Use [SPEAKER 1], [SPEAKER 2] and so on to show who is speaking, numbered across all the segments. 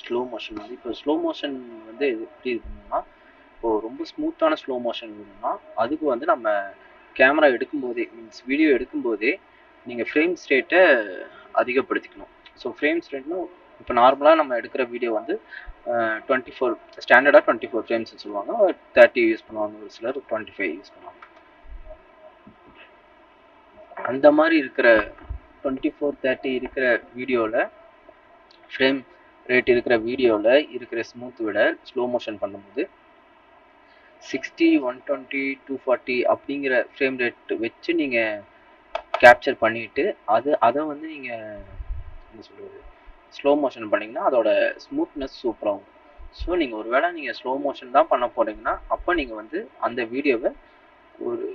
[SPEAKER 1] Slow motion வந்து இப்போ slow motion வந்து எப்படி இருக்கணும்னா, இப்போ ரொம்ப ஸ்மூத்தான ஸ்லோ மோஷன் வேணும்னா அதுக்கு வந்து நம்ம கேமரா எடுக்கும்போதே மீன்ஸ் வீடியோ எடுக்கும்போதே நீங்கள் ஃப்ரேம்ஸ் ரேட்டை அதிகப்படுத்திக்கணும். ஸோ ஃப்ரேம்ஸ் ரேட்னா இப்போ நார்மலாக நம்ம எடுக்கிற வீடியோ வந்து 24 ஸ்டாண்டர்டாக 24 ஃப்ரேம்ஸ் சொல்லுவாங்க, 30 யூஸ் பண்ணுவாங்க, ஒரு சிலர் 25 யூஸ் பண்ணுவாங்க. அந்த மாதிரி இருக்கிற 24 30 இருக்கிற வீடியோவில் ஃப்ரேம் ரேட் இருக்கிற வீடியோவில் இருக்கிற ஸ்மூத் விட ஸ்லோ மோஷன் பண்ணும்போது 60 120 240 அப்படிங்கிற ஃப்ரேம் ரேட் வச்சு நீங்கள் கேப்சர் பண்ணிவிட்டு அதை வந்து நீங்கள் என்ன சொல்கிறது ஸ்லோ மோஷன் பண்ணிங்கன்னா அதோட ஸ்மூத்னஸ் சூப்பராகும். ஸோ நீங்கள் ஒரு வேளை நீங்கள் ஸ்லோ மோஷன் தான் பண்ண போகிறீங்கன்னா அப்போ நீங்கள் வந்து அந்த வீடியோவை ஒரு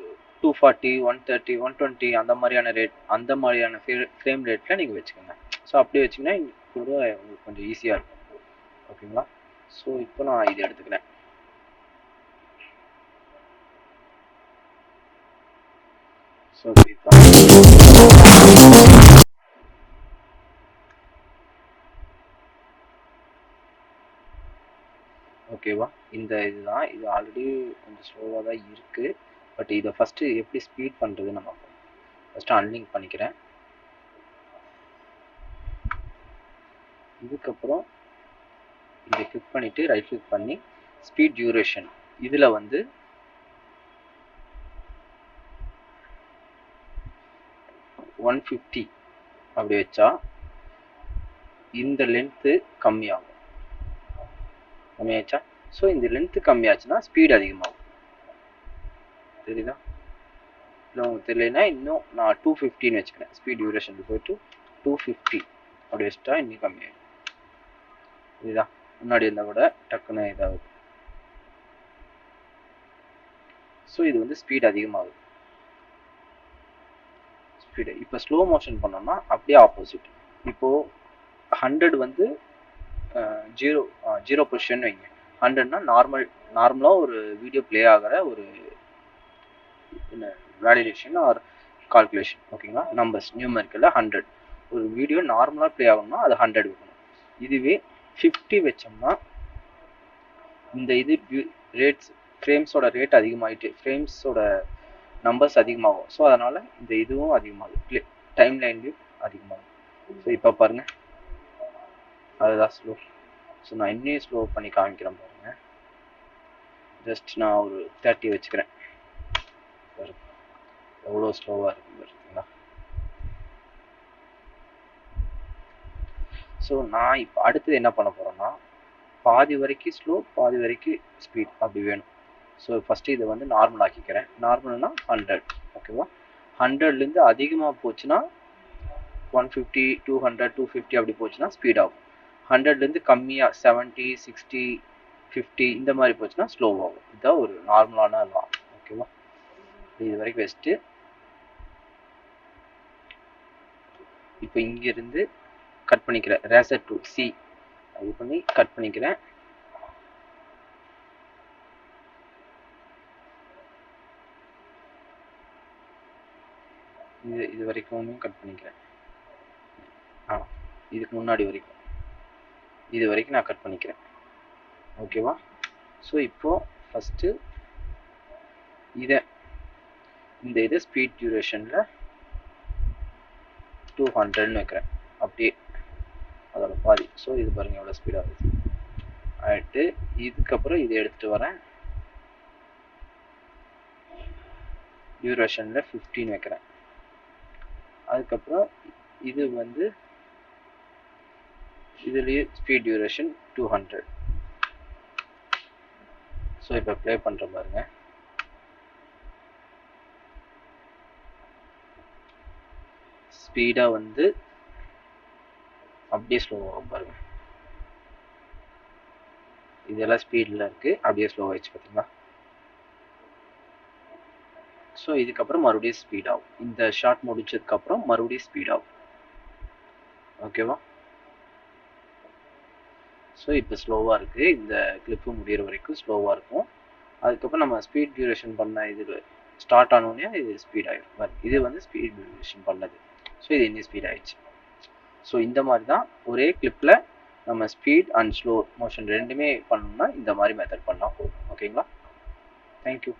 [SPEAKER 1] 240 130 120 அந்த மாதிரியான ஃப்ரேம் ரேட்டில் நீங்கள் வச்சுக்கோங்க. ஸோ அப்படி வச்சிங்கன்னா கூட உங்களுக்கு கொஞ்சம் ஈஸியாக இருக்கும். ஓகேங்களா? ஸோ இப்போ நான் இதை எடுத்துக்கிறேன். ஸோ ஓகேவா? இதுதான் இது ஆல்ரெடி கொஞ்சம் ஸ்லோவாக தான் இருக்குது. பட் இதை ஃபஸ்ட்டு எப்படி ஸ்பீட் பண்ணுறது நம்ம ஃபஸ்ட்டு அன்லிங்க் பண்ணிக்கிறேன். இதுக்கப்புறம் இதை கிளிக் பண்ணிவிட்டு ரைட் கிளிக் பண்ணி ஸ்பீட் டியூரேஷன் இதில் வந்து 150 அப்படி வச்சா இந்த லென்த்து கம்மியாகும். கம்மியாச்சா? ஸோ இந்த லென்த்து கம்மியாச்சுன்னா ஸ்பீட் அதிகமாகும். தெரியுதா? இல்லை உங்களுக்கு தெரியலனா இன்னும் நான் 250 வச்சுக்கிறேன். ஸ்பீட் டியூரேஷன் போயிட்டு 250 அப்படி வச்சுட்டா இன்னும் கம்மியாகும். இதுதான் முன்னாடி இருந்தால் கூட டக்குன்னு இதாகுது. ஸோ இது வந்து ஸ்பீட் அதிகமாகுது. ஸ்பீடு இப்போ ஸ்லோ மோஷன் பண்ணோம்னா அப்படியே ஆப்போசிட். இப்போது 100 வந்து 0 பொசிஷன் வைங்க. 100னா நார்மலாக ஒரு வீடியோ ப்ளே ஆகிற ஒரு என்ன வேலிடேஷன் ஆர் கால்குலேஷன். ஓகேங்களா? நம்பர்ஸ் நியூமெரிக்கல்ல 100 ஒரு வீடியோ நார்மலாக ப்ளே ஆகணும்னா அது 100 வைக்கணும். இதுவே 50 வச்சோம்னா இந்த இது ரேட்ஸ் ஃப்ரேம்ஸோட ரேட் அதிகமாகிட்டு ஃப்ரேம்ஸோட நம்பர்ஸ் அதிகமாகும். ஸோ அதனால் இந்த இதுவும் அதிகமாகும், டைம் லைன்லையும் அதிகமாகும். ஸோ இப்போ பாருங்கள், அதுதான் ஸ்லோ. ஸோ நான் இன்னும் ஸ்லோ பண்ணி காமிக்கிறேன் பாருங்கள். ஜஸ்ட் நான் ஒரு 30 வச்சுக்கிறேன். எவ்வளோ ஸ்லோவாக இருக்குது பார்த்தீங்களா? ஸோ நான் இப்போ அடுத்தது என்ன பண்ண போகிறேன்னா பாதி வரைக்கும் ஸ்லோ பாதி வரைக்கும் ஸ்பீட் அப்படி வேணும். ஸோ ஃபஸ்ட்டு இதை வந்து நார்மல் ஆக்கிக்கிறேன். நார்மல்னா 100. ஓகேவா? 100லேருந்து அதிகமாக போச்சுன்னா 150 200 250 அப்படி போச்சுன்னா ஸ்பீட் ஆகும். 100லேருந்து கம்மியாக 70 60 50 இந்த மாதிரி போச்சுன்னா ஸ்லோ ஆகும். இதுதான் ஒரு நார்மலான லா. ஓகேவா? இது வரைக்கும் வச்சுட்டு இப்போ இங்கேருந்து கட் பண்ணிக்கிறேன். ரேசர் டூல் சி அது பண்ணி கட் பண்ணிக்கிறேன். இது வரைக்கும் கட் பண்ணிக்கிறேன். இதுக்கு முன்னாடி வரைக்கும் இது வரைக்கும் நான் கட் பண்ணிக்கிறேன். ஓகேவா? ஸோ இப்போது ஃபஸ்ட்டு இதை ஸ்பீட் டியூரேஷனில் 200ன்னு வைக்கிறேன். அப்படியே அதோட பாதி. ஸோ இது பாருங்கள் எவ்வளோ ஸ்பீடாக இருக்குது ஆகிட்டு. இதுக்கப்புறம் இதை எடுத்துகிட்டு வரேன். டியூரேஷனில் 15 வைக்கிறேன். அதுக்கப்புறம் இது வந்து இதுலேயே ஸ்பீட் டியூரேஷன் 200. ஸோ இப்போ ப்ளே பண்ணுற பாருங்க. ஸ்பீடாக வந்து அப்படியே ஸ்லோவாக பாருங்க. இதெல்லாம் ஸ்பீடில் இருக்குது, அப்படியே ஸ்லோவாகிடுச்சு பார்த்தீங்களா? ஸோ இதுக்கப்புறம் மறுபடியும் ஸ்பீட் ஆகும். இந்த ஷார்ட் முடிச்சதுக்கப்புறம் மறுபடியும் ஸ்பீட் ஆகும். ஓகேவா? ஸோ இப்போ ஸ்லோவாக இருக்குது. இந்த கிளிப்பு முடிகிற வரைக்கும் ஸ்லோவாக இருக்கும். அதுக்கப்புறம் நம்ம ஸ்பீட் டியூரேஷன் பண்ண இது ஸ்டார்ட் ஆனோடனே இது ஸ்பீட் ஆகிடும். இது வந்து ஸ்பீட் டியூரேஷன் பண்ணது. ஸோ இது இன்னும் ஸ்பீட் ஆகிடுச்சு. ஸோ இந்த மாதிரி தான் ஒரே கிளிப்பில் நம்ம ஸ்பீட் அண்ட் ஸ்லோ மோஷன் ரெண்டுமே பண்ணோம்னா இந்த மாதிரி மெத்தட் பண்ணால் போதும். ஓகேங்களா? தேங்க்யூ.